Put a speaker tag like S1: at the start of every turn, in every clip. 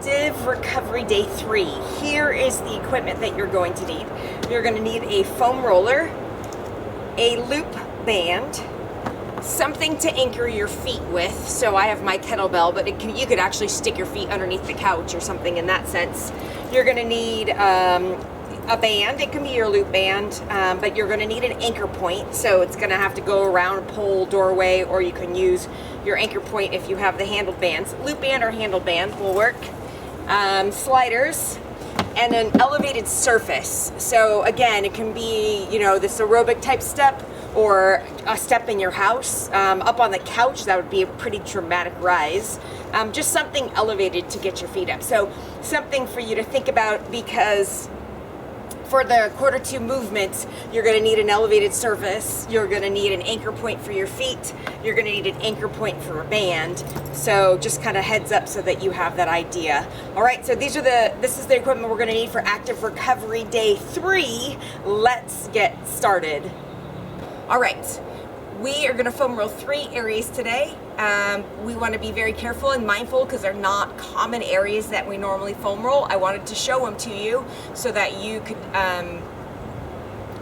S1: active recovery day 3. Here is the equipment that you're going to need. You're going to need a foam roller, a loop band, something to anchor your feet with. So I have my kettlebell, but you could actually stick your feet underneath the couch or something in that sense. You're going to need a band. It can be your loop band, but you're going to need an anchor point. So it's going to have to go around a pole, doorway, or you can use your anchor point if you have the handled bands. Loop band or handled band will work. Sliders and an elevated surface. So again, it can be, this aerobic type step or a step in your house. Up on the couch, that would be a pretty dramatic rise. Just something elevated to get your feet up. So something for you to think about, because for the quarter 2 movements, you're going to need an elevated surface, you're going to need an anchor point for your feet, you're going to need an anchor point for a band. So just kind of heads up so that you have that idea. All right, so this is the equipment we're going to need for active recovery day 3. Let's get started. All right, we are going to foam roll 3 areas today. We want to be very careful and mindful because they're not common areas that we normally foam roll. I wanted to show them to you so that you could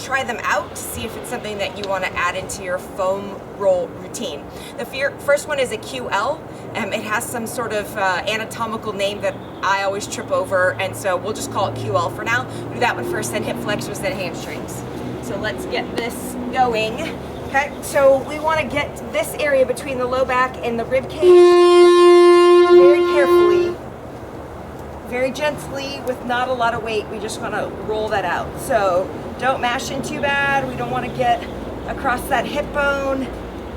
S1: try them out to see if it's something that you want to add into your foam roll routine. The first one is a QL. It has some sort of anatomical name that I always trip over, and so we'll just call it QL for now. Do that one first, then hip flexors, then hamstrings. So let's get this going. Okay, so we want to get this area between the low back and the rib cage very carefully, very gently, with not a lot of weight. We just want to roll that out. So don't mash in too bad. We don't want to get across that hip bone.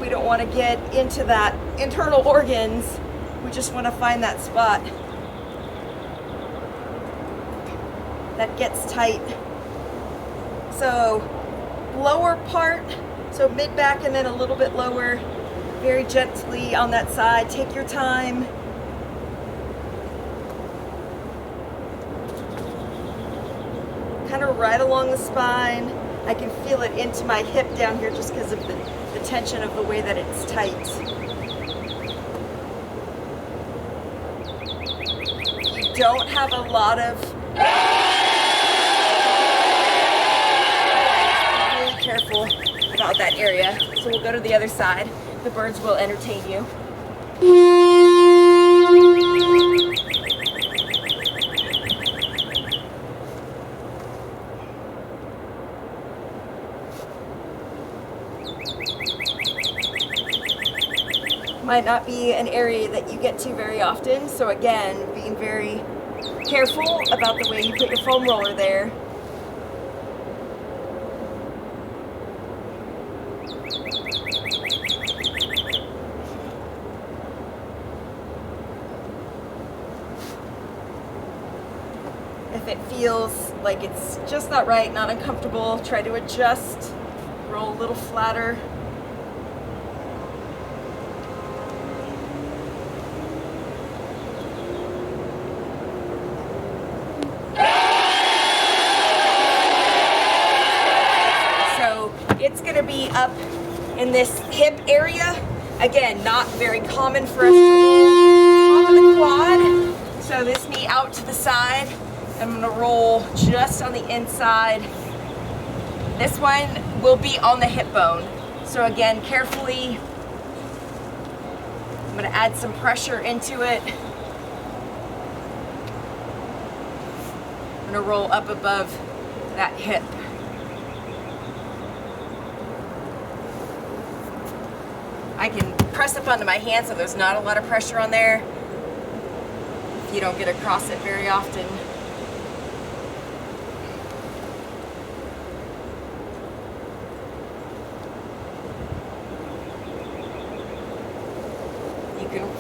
S1: We don't want to get into that internal organs. We just want to find that spot that gets tight. So lower part, so mid-back and then a little bit lower, very gently on that side. Take your time. Kind of right along the spine. I can feel it into my hip down here just because of the tension of the way that it's tight. You don't have a lot of... Be really careful about that area. So we'll go to the other side. The birds will entertain you. Might not be an area that you get to very often, so again, being very careful about the way you put your foam roller there. If it feels like it's just not right, not uncomfortable, try to adjust, roll a little flatter. So it's going to be up in this hip area. Again, not very common for us to roll top of the quad. So this knee out to the side. I'm going to roll just on the inside. This one will be on the hip bone. So again, carefully, I'm going to add some pressure into it. I'm going to roll up above that hip. I can press up onto my hand so there's not a lot of pressure on there if you don't get across it very often.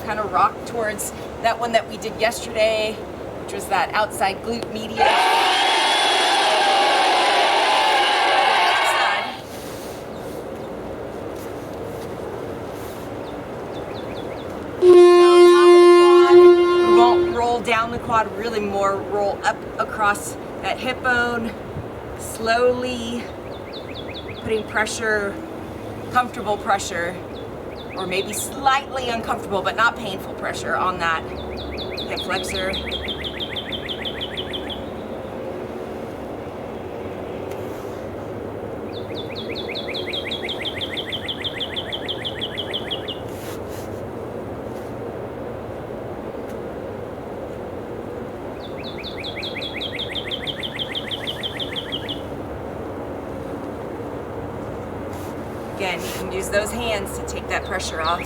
S1: Kind of rock towards that one that we did yesterday, which was that outside glute medius. We won't roll down the quad, really more roll up across that hip bone, slowly putting pressure, comfortable pressure, or maybe slightly uncomfortable but not painful pressure on that hip flexor. flexor. Again, you can use those hands to take that pressure off.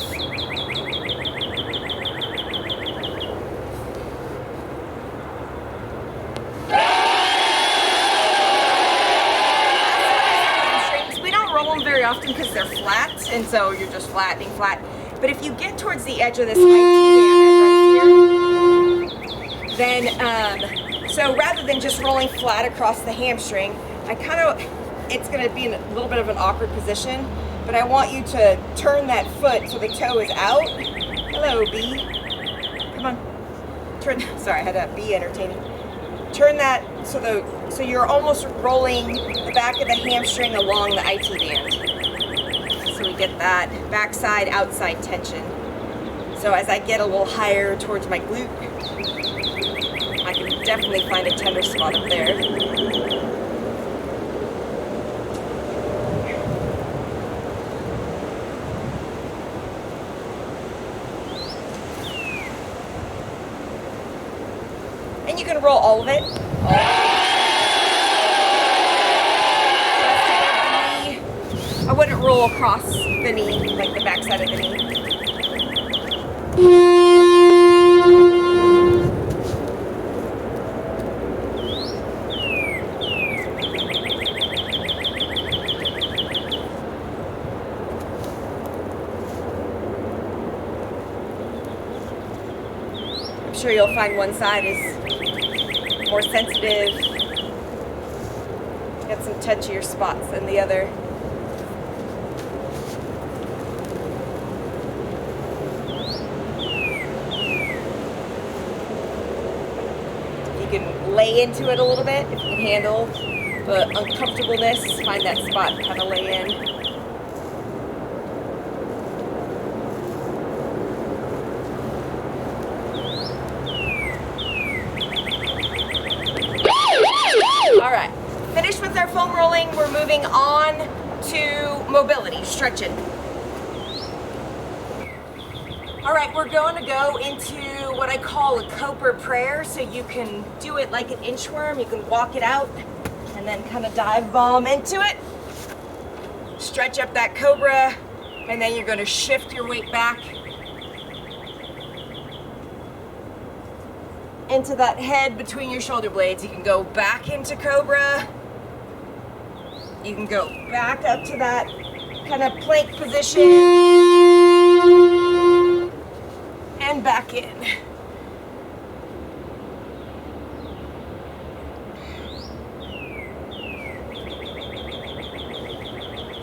S1: We don't roll them very often because they're flat, and so you're just flattening flat. But if you get towards the edge of this IT band right here, then, so rather than just rolling flat across the hamstring, it's going to be in a little bit of an awkward position, but I want you to turn that foot so the toe is out. Hello, bee. Come on. Sorry, I had a bee entertaining. Turn that so you're almost rolling the back of the hamstring along the IT band. So we get that backside, outside tension. So as I get a little higher towards my glute, I can definitely find a tender spot up there. And you can roll all of it. I wouldn't roll across the knee, like the back side of the knee. I'm sure you'll find one side is more sensitive, got some touchier spots than the other. You can lay into it a little bit if you can handle the uncomfortableness. Find that spot and kind of lay in. All right, finished with our foam rolling. We're moving on to mobility, stretching. All right, we're going to go into what I call a cobra prayer. So you can do it like an inchworm. You can walk it out and then kind of dive bomb into it. Stretch up that cobra, and then you're going to shift your weight back into that head between your shoulder blades. You can go back into cobra. You can go back up to that kind of plank position and back in.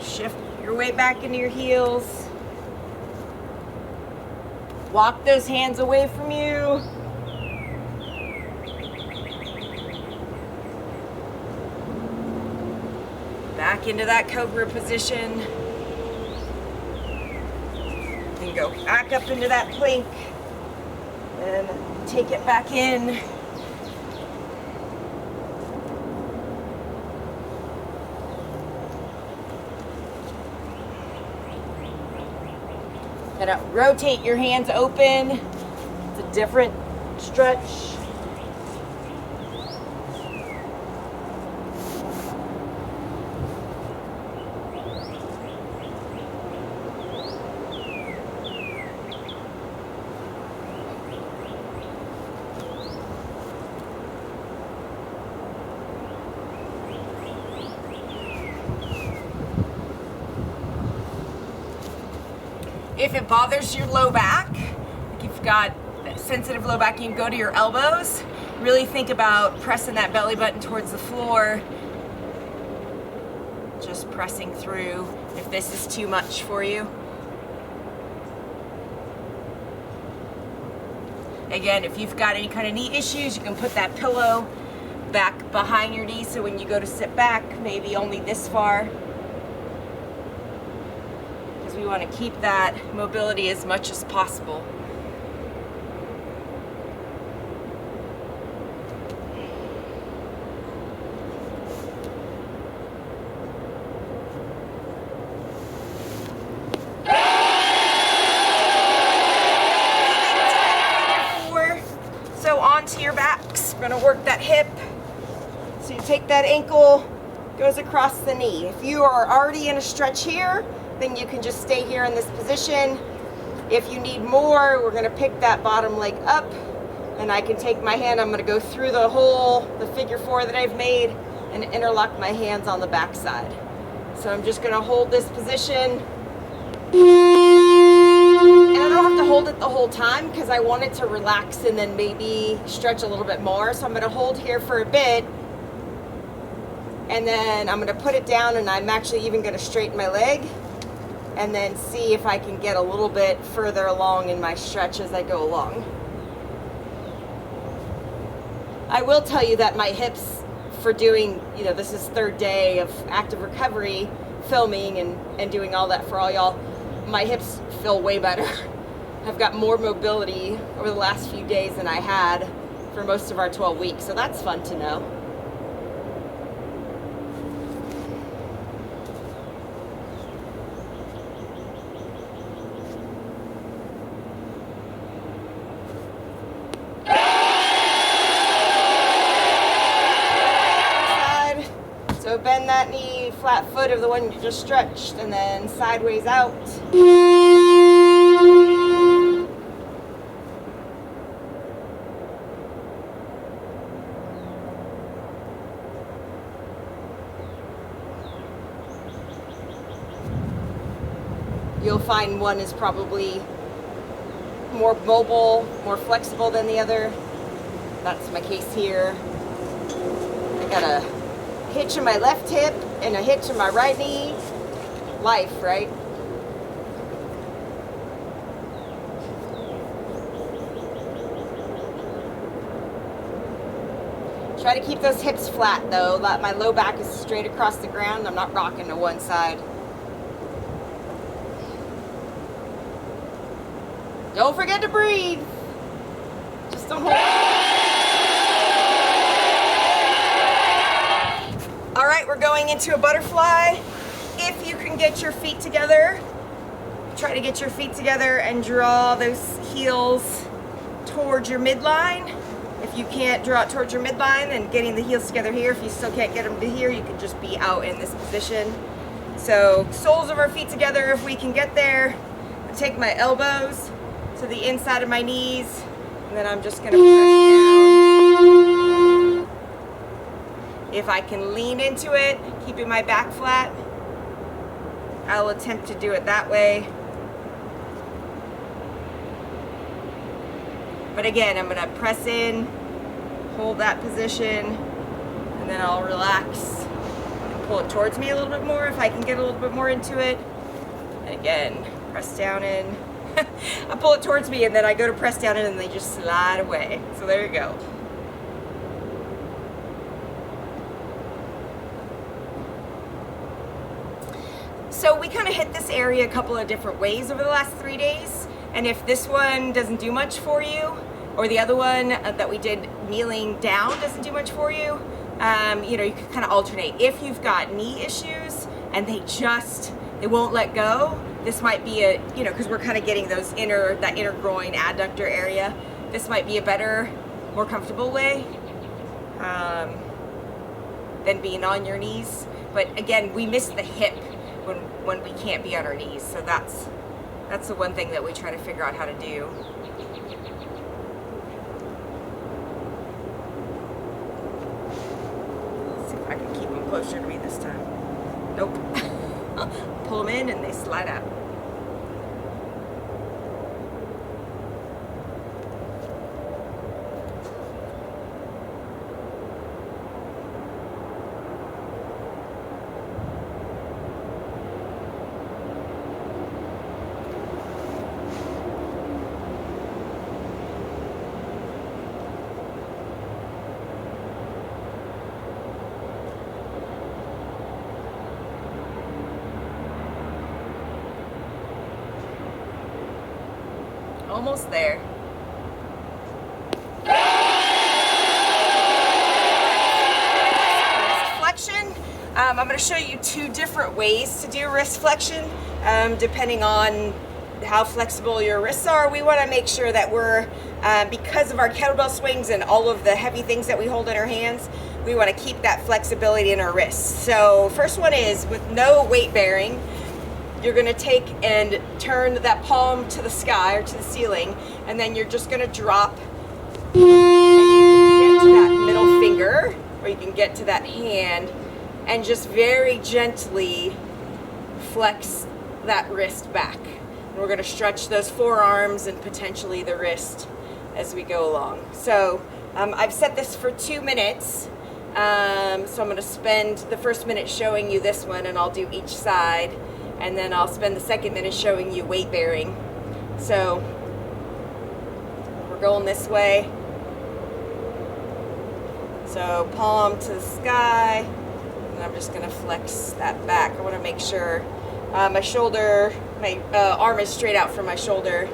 S1: Shift your weight back into your heels. Walk those hands away from you. Back into that cobra position. Then go back up into that plank. And take it back in. And rotate your hands open. It's a different stretch. If it bothers your low back, if you've got sensitive low back, you can go to your elbows. Really think about pressing that belly button towards the floor. Just pressing through if this is too much for you. Again, if you've got any kind of knee issues, you can put that pillow back behind your knee so when you go to sit back, maybe only this far. We want to keep that mobility as much as possible. onto your backs. We're gonna work that hip. So you take that ankle, goes across the knee. If you are already in a stretch here, then you can just stay here in this position. If you need more, we're gonna pick that bottom leg up, and I can take my hand, I'm gonna go through the hole, the figure 4 that I've made, and interlock my hands on the back side. So I'm just gonna hold this position. And I don't have to hold it the whole time because I want it to relax and then maybe stretch a little bit more. So I'm gonna hold here for a bit, and then I'm gonna put it down, and I'm actually even gonna straighten my leg and then see if I can get a little bit further along in my stretch as I go along. I will tell you that my hips, for doing, you know, this is 3rd day of active recovery, filming and doing all that for all y'all, my hips feel way better. I've got more mobility over the last few days than I had for most of our 12 weeks, so that's fun to know. So bend that knee, flat foot of the one you just stretched, and then sideways out. You'll find one is probably more mobile, more flexible than the other. That's my case here. I got a hitch in my left hip and a hitch in my right knee. Life, right? Try to keep those hips flat though. My low back is straight across the ground. I'm not rocking to one side. Don't forget to breathe. Just don't hold. All right, we're going into a butterfly. If you can get your feet together, try to get your feet together and draw those heels towards your midline. If you can't draw it towards your midline, then getting the heels together here. If you still can't get them to here, you can just be out in this position. So soles of our feet together if we can get there. I take my elbows to the inside of my knees, and then I'm just gonna press down. If I can lean into it, keeping my back flat, I'll attempt to do it that way. But again, I'm gonna press in, hold that position, and then I'll relax and pull it towards me a little bit more if I can get a little bit more into it. And again, press down in. I pull it towards me, and then I go to press down in, and they just slide away. So there you go. So we kind of hit this area a couple of different ways over the last 3 days. And if this one doesn't do much for you, or the other one that we did kneeling down doesn't do much for you, you know, you can kind of alternate. If you've got knee issues and they won't let go, this might be a, you know, because we're kind of getting that inner groin adductor area. This might be a better, more comfortable way than being on your knees. But again, we miss the hip when we can't be on our knees. So that's the one thing that we try to figure out how to do. Let's see if I can keep them closer to me this time. Nope. Pull them in and they slide out. Almost there. Wrist flexion. I'm going to show you 2 different ways to do wrist flexion, depending on how flexible your wrists are. We want to make sure that we're, because of our kettlebell swings and all of the heavy things that we hold in our hands, we want to keep that flexibility in our wrists. So first one is with no weight bearing. You're going to take and turn that palm to the sky or to the ceiling, and then you're just going to drop, and you can get to that middle finger, or you can get to that hand, and just very gently flex that wrist back. And we're going to stretch those forearms and potentially the wrist as we go along. So I've set this for 2 minutes. So I'm going to spend the first minute showing you this one, and I'll do each side, and then I'll spend the second minute showing you weight bearing. So we're going this way. So palm to the sky, and I'm just going to flex that back. I want to make sure my shoulder, my arm is straight out from my shoulder.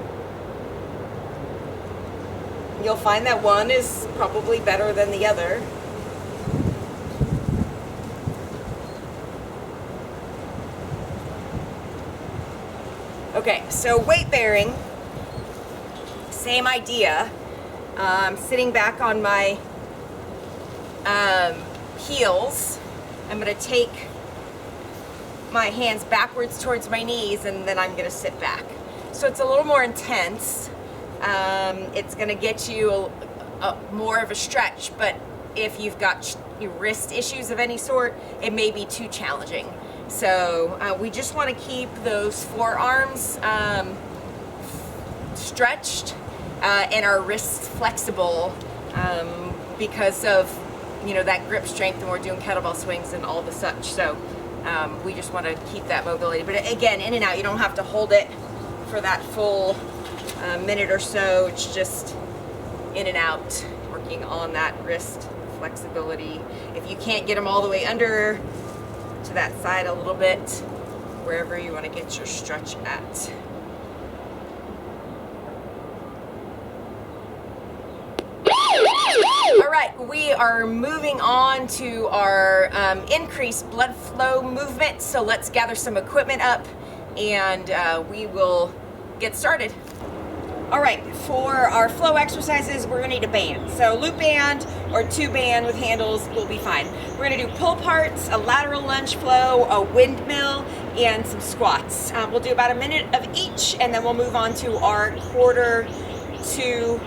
S1: You'll find that one is probably better than the other. Okay, so weight bearing, same idea. Sitting back on my heels, I'm going to take my hands backwards towards my knees, and then I'm going to sit back. So it's a little more intense. It's going to get you more of a stretch, but if you've got wrist issues of any sort, it may be too challenging. So we just want to keep those forearms stretched and our wrists flexible because of that grip strength, and we're doing kettlebell swings and all the such. So we just want to keep that mobility. But again, in and out, you don't have to hold it for that full minute or so. It's just in and out, working on that wrist flexibility. If you can't get them all the way under to that side a little bit, wherever you want to get your stretch at. All right, we are moving on to our increased blood flow movement. So let's gather some equipment up, and we will get started. All right, for our flow exercises, we're gonna need a band. So loop band or 2-band with handles will be fine. We're gonna do pull parts, a lateral lunge flow, a windmill, and some squats. We'll do about a minute of each, and then we'll move on to our quarter to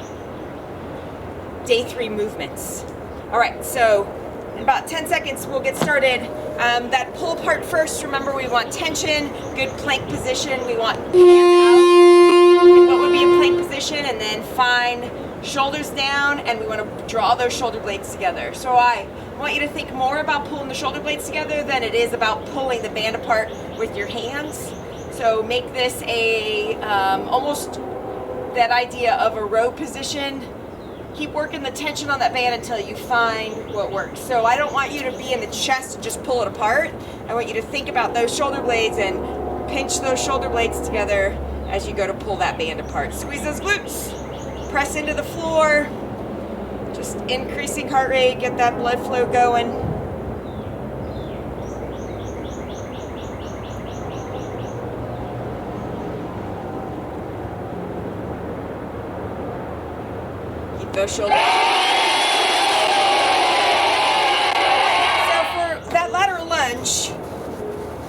S1: day 3 movements. All right, so in about 10 seconds, we'll get started. That pull part first, remember we want tension, good plank position. We want hands out in what would be a plank position, and then find shoulders down, and we want to draw those shoulder blades together. So I want you to think more about pulling the shoulder blades together than it is about pulling the band apart with your hands. So make this a almost that idea of a row position. Keep working the tension on that band until you find what works. So I don't want you to be in the chest and just pull it apart. I want you to think about those shoulder blades and pinch those shoulder blades together as you go to pull that band apart. Squeeze those glutes, press into the floor, just increasing heart rate, get that blood flow going. Those shoulders. So for that lateral lunge,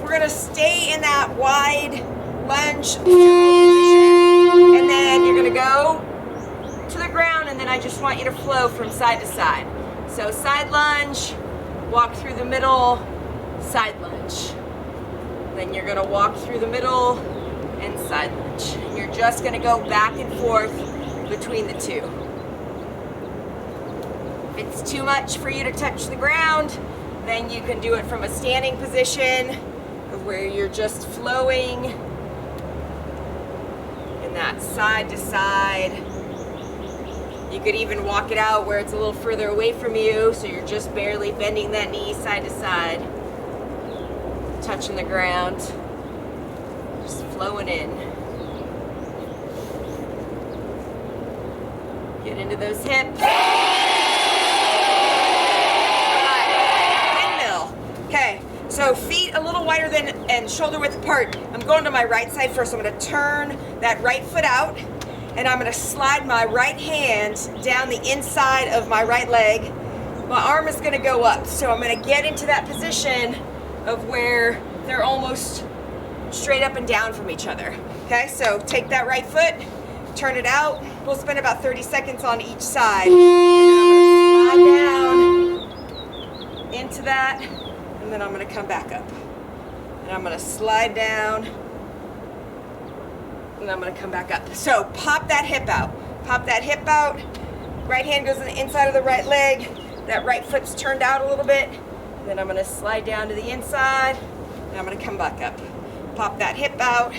S1: we're going to stay in that wide lunge position, and then you're going to go to the ground, and then I just want you to flow from side to side. So side lunge, walk through the middle, side lunge. Then you're going to walk through the middle and side lunge. And you're just going to go back and forth between the two. If it's too much for you to touch the ground, then you can do it from a standing position where you're just flowing in that side to side. You could even walk it out where it's a little further away from you, so you're just barely bending that knee side to side, touching the ground, just flowing in. Get into those hips. Okay, so feet a little wider than and shoulder width apart. I'm going to my right side first. I'm going to turn that right foot out, and I'm going to slide my right hand down the inside of my right leg. My arm is going to go up, so I'm going to get into that position of where they're almost straight up and down from each other. Okay, so take that right foot, turn it out. We'll spend about 30 seconds on each side. And then I'm going to slide down into that, and then I'm going to come back up. And I'm going to slide down, and I'm going to come back up. So pop that hip out. Pop that hip out. Right hand goes on the inside of the right leg. That right foot's turned out a little bit. Then I'm going to slide down to the inside, and I'm going to come back up. Pop that hip out,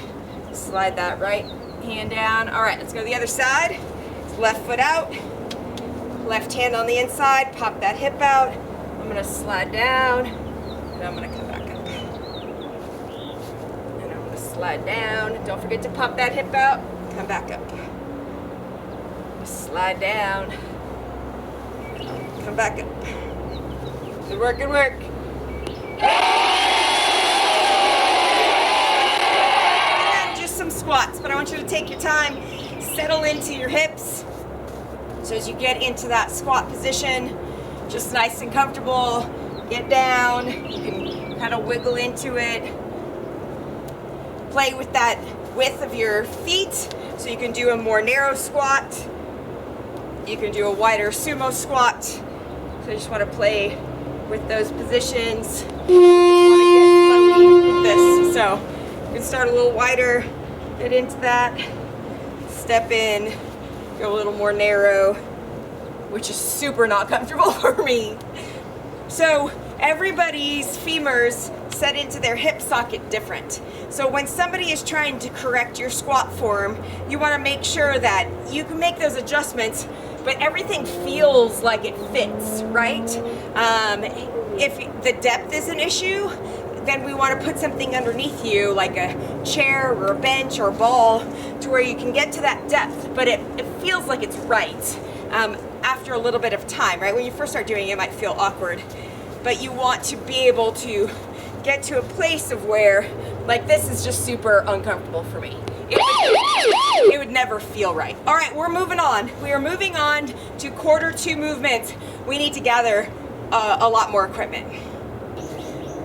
S1: slide that right hand down. All right, let's go to the other side. Left foot out, left hand on the inside, pop that hip out. I'm going to slide down, and I'm going to come back up. And I'm going to slide down. Don't forget to pop that hip out, come back up. Slide down, come back up. Good work, good work. Some squats, but I want you to take your time, settle into your hips. So as you get into that squat position, just nice and comfortable, get down. You can kind of wiggle into it. Play with that width of your feet, so you can do a more narrow squat. You can do a wider sumo squat. So I just want to play with those positions. You want to get slowly with this. So you can start a little wider. Get into that, step in, go a little more narrow, which is super not comfortable for me. So everybody's femurs set into their hip socket different. So when somebody is trying to correct your squat form, you want to make sure that you can make those adjustments, but everything feels like it fits, right? If the depth is an issue, then we want to put something underneath you, like a chair or a bench or a ball, to where you can get to that depth, but it feels like it's right after a little bit of time, right? When you first start doing it, it might feel awkward, but you want to be able to get to a place of where, like, this is just super uncomfortable for me. It would never feel right. All right, we're moving on. We are moving on to quarter 2 movements. We need to gather a lot more equipment.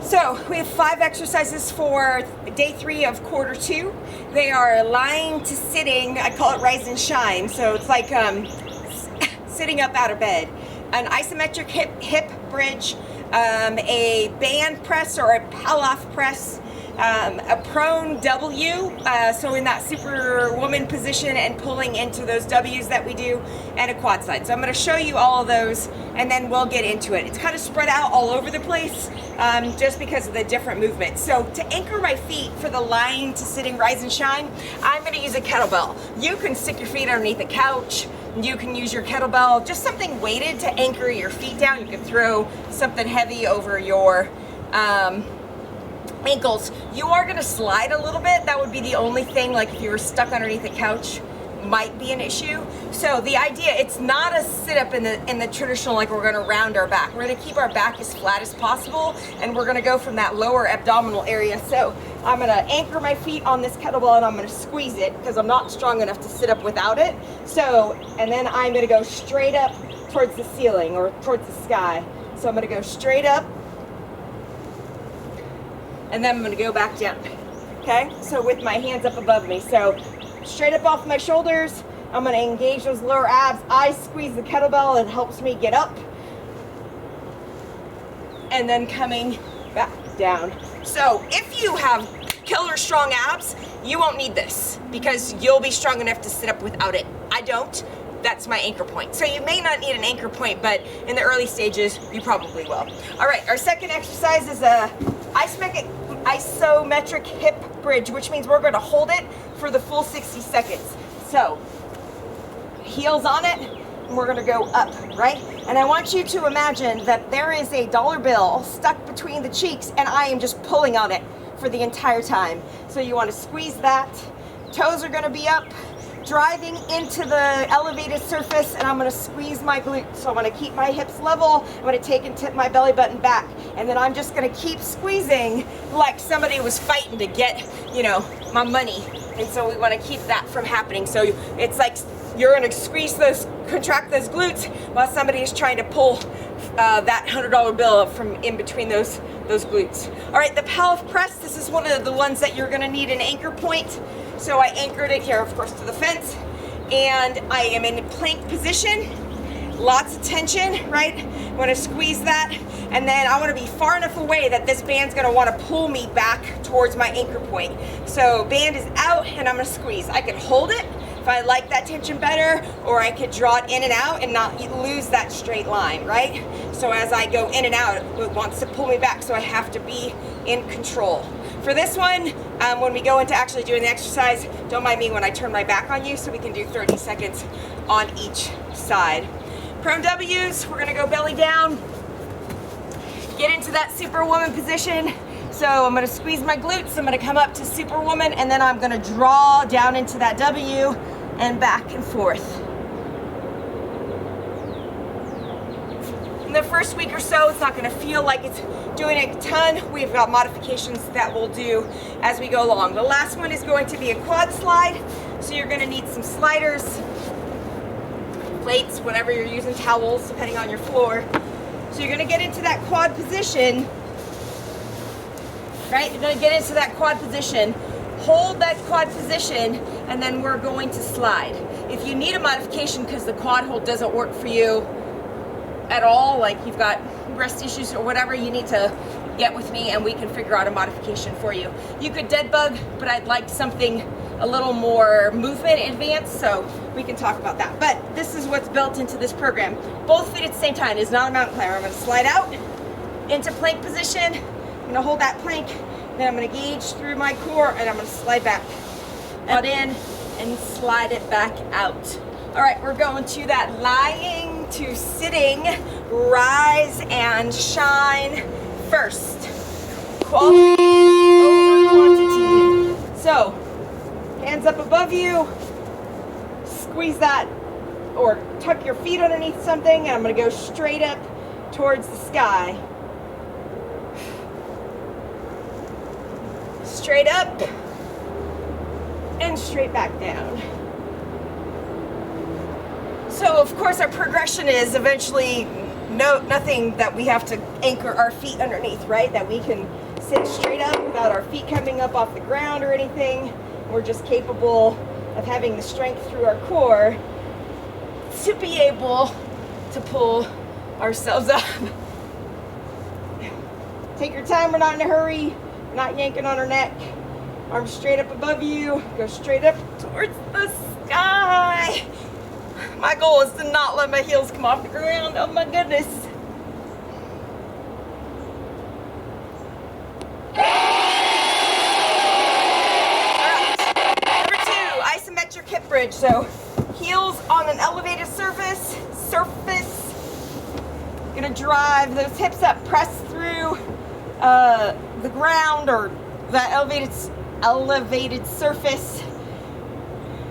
S1: So we have 5 exercises for day 3 of quarter 2. They are lying to sitting. I call it rise and shine. So it's like sitting up out of bed. An isometric hip bridge, a band press or a pull-off press, a prone W, so in that superwoman position and pulling into those W's that we do, and a quad slide. So I'm going to show you all of those, and then we'll get into it. It's kind of spread out all over the place, just because of the different movements. So to anchor my feet for the lying to sitting rise and shine, I'm going to use a kettlebell. You can stick your feet underneath a couch. You can use your kettlebell, just something weighted to anchor your feet down. You can throw something heavy over your ankles. You are going to slide a little bit. That would be the only thing, like if you were stuck underneath a couch, might be an issue. So the idea, it's not a sit up in the traditional, like we're going to round our back. We're going to keep our back as flat as possible, and we're going to go from that lower abdominal area. So I'm going to anchor my feet on this kettlebell, and I'm going to squeeze it because I'm not strong enough to sit up without it. So, and then I'm going to go straight up towards the ceiling or towards the sky. So I'm going to go straight up, and then I'm going to go back down. Okay, so with my hands up above me. So straight up off my shoulders, I'm going to engage those lower abs. I squeeze the kettlebell, it helps me get up. And then coming back down. So if you have killer strong abs, you won't need this because you'll be strong enough to sit up without it. I don't. That's my anchor point. So you may not need an anchor point, but in the early stages, you probably will. All right, our second exercise is a isometric hip bridge, which means we're going to hold it for the full 60 seconds. So heels on it, and we're going to go up, right? And I want you to imagine that there is a dollar bill stuck between the cheeks, and I am just pulling on it for the entire time. So you want to squeeze that. Toes are going to be up. driving into the elevated surface, and I'm gonna squeeze my glutes. So I'm gonna keep my hips level, I'm gonna take and tip my belly button back, and then I'm just gonna keep squeezing like somebody was fighting to get, you know, my money. And so we wanna keep that from happening. So it's like you're gonna squeeze those, contract those glutes while somebody is trying to pull that $100 bill from in between those glutes. All right, the pelvic press, this is one of the ones that you're gonna need an anchor point. So I anchored it here, of course, to the fence, and I am in plank position, lots of tension, right? I wanna squeeze that, and then I wanna be far enough away that this band's gonna wanna pull me back towards my anchor point. So band is out, and I'm gonna squeeze. I can hold it if I like that tension better, or I could draw it in and out and not lose that straight line, right? So as I go in and out, it wants to pull me back, so I have to be in control. For this one, when we go into actually doing the exercise, don't mind me when I turn my back on you, so we can do 30 seconds on each side. Prone W's, we're gonna go belly down, get into that Superwoman position. So I'm gonna squeeze my glutes, I'm gonna come up to Superwoman, and then I'm gonna draw down into that W and back and forth. In the first week or so, it's not gonna feel like it's doing a ton. We've got modifications that we'll do as we go along. The last one is going to be a quad slide. So you're gonna need some sliders, plates, whatever you're using, towels, depending on your floor. So you're gonna get into that quad position, right? You're gonna get into that quad position, hold that quad position, and then we're going to slide. If you need a modification because the quad hold doesn't work for you at all, like you've got breast issues or whatever, you need to get with me and we can figure out a modification for you. You could dead bug, but I'd like something a little more movement advanced, so we can talk about that. But this is what's built into this program. Both feet at the same time. It's not a mountain climber. I'm gonna slide out into plank position. I'm gonna hold that plank, then I'm gonna gauge through my core, and I'm gonna slide back out in and slide it back out. All right, we're going to that lying to sitting, rise and shine first. Quality over quantity. So, hands up above you, squeeze that, or tuck your feet underneath something, and I'm gonna go straight up towards the sky. Straight up, and straight back down. So of course our progression is eventually nothing that we have to anchor our feet underneath, right? That we can sit straight up without our feet coming up off the ground or anything. We're just capable of having the strength through our core to be able to pull ourselves up. Take your time, we're not in a hurry, we're not yanking on our neck. Arms straight up above you, go straight up towards the sky. My goal is to not let my heels come off the ground. Oh my goodness. Alright, number 2, isometric hip bridge. So heels on an elevated surface. Gonna drive those hips up, press through the ground or that elevated surface.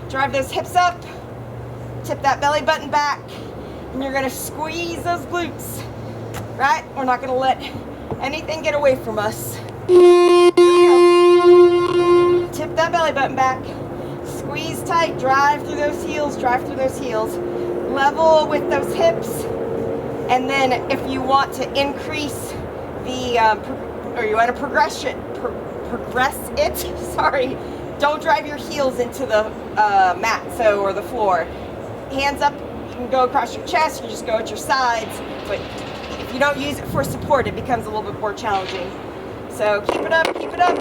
S1: Drive those hips up. Tip that belly button back, and you're gonna squeeze those glutes, right? We're not gonna let anything get away from us. Here we go. Tip that belly button back, squeeze tight, drive through those heels, level with those hips, and then if you want to increase the, or you want to progress it, sorry, don't drive your heels into the mat, or the floor. Hands up, you can go across your chest, you just go at your sides, but if you don't use it for support, it becomes a little bit more challenging. So keep it up, keep it up.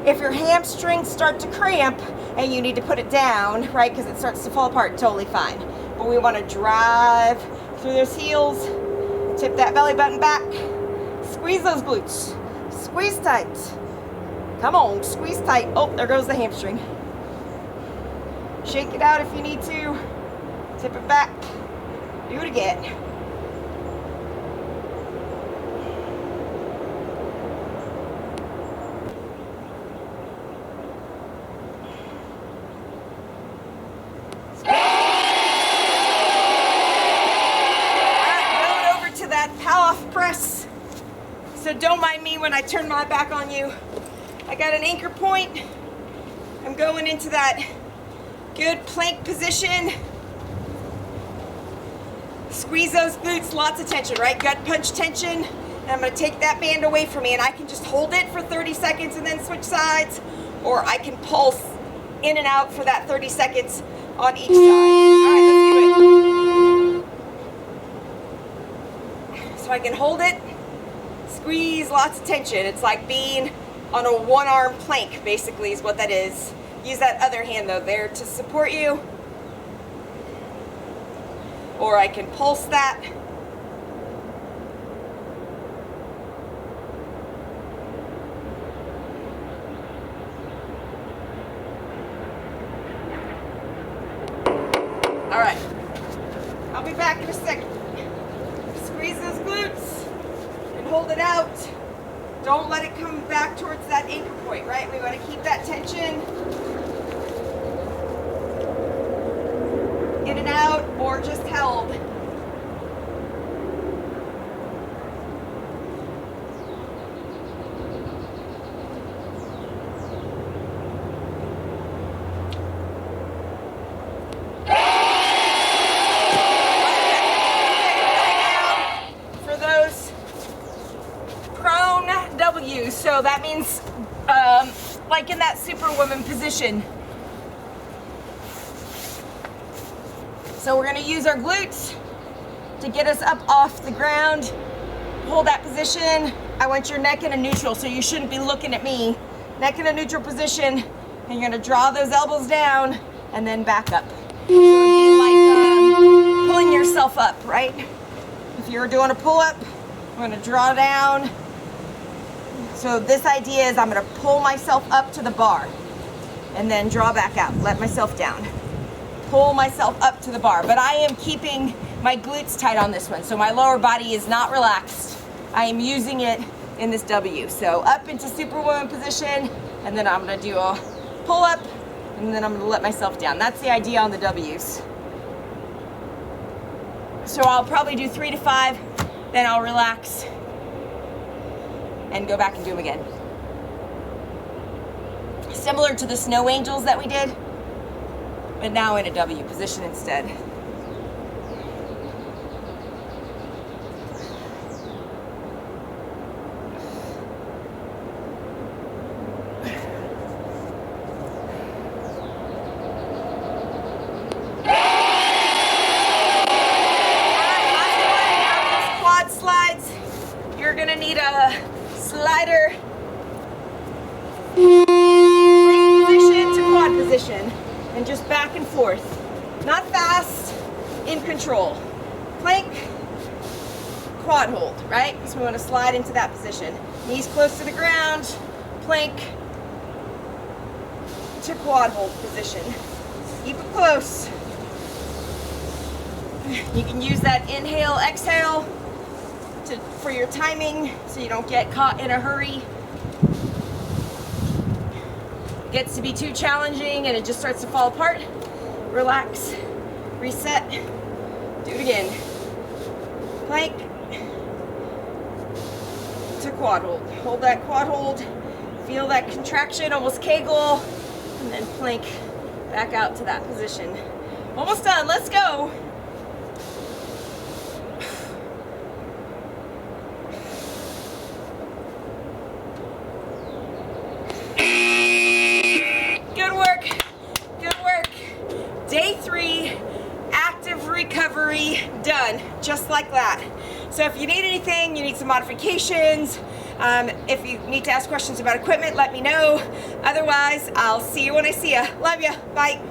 S1: If your hamstrings start to cramp and you need to put it down, right, because it starts to fall apart, totally fine. But we want to drive through those heels, tip that belly button back, squeeze those glutes, squeeze tight. Come on, squeeze tight. Oh, there goes the hamstring. Shake it out if you need to. Tip it back. Do it again. press, so don't mind me when I turn my back on you. I got an anchor point. I'm going into that good plank position. Squeeze those glutes, lots of tension, right? Gut punch tension. And I'm gonna take that band away from me, and I can just hold it for 30 seconds and then switch sides, or I can pulse in and out for that 30 seconds on each side. All right, let's do it. So I can hold it, squeeze, lots of tension. It's like being on a one-arm plank, basically, is what that is. Use that other hand, though, there to support you. Or I can pulse that. All right, I'll be back in a second. Squeeze those glutes and hold it out. Don't let it come back towards that anchor point, right? We want to keep that tension in and out, or just held. So that means like in that superwoman position. So we're going to use our glutes to get us up off the ground. Hold that position. I want your neck in a neutral, so you shouldn't be looking at me. Neck in a neutral position, and you're going to draw those elbows down and then back up. So it would be like pulling yourself up, right? If you were doing a pull-up, I'm going to draw down. So this idea is I'm going to pull myself up to the bar and then draw back out, let myself down. Pull myself up to the bar, but I am keeping my glutes tight on this one, so my lower body is not relaxed. I am using it in this W. So up into superwoman position, and then I'm going to do a pull up, and then I'm going to let myself down. That's the idea on the W's. So I'll probably do 3 to 5, then I'll relax and go back and do them again. Similar to the snow angels that we did, but now in a W position instead. Quad slides. You're gonna need a slider position to quad position, and just back and forth. Not fast, in control. Plank, quad hold, right? So we want to slide into that position. Knees close to the ground, plank to quad hold position. Keep it close. You can use that inhale, exhale for your timing, so you don't get caught in a hurry. Gets to be too challenging and it just starts to fall apart. Relax, reset, do it again. Plank to quad hold. Hold that quad hold, feel that contraction, almost Kegel, and then plank back out to that position. Almost done, let's go. Day 3, active recovery, done, just like that. So if you need anything, you need some modifications, if you need to ask questions about equipment, let me know. Otherwise, I'll see you when I see you. Love you, bye.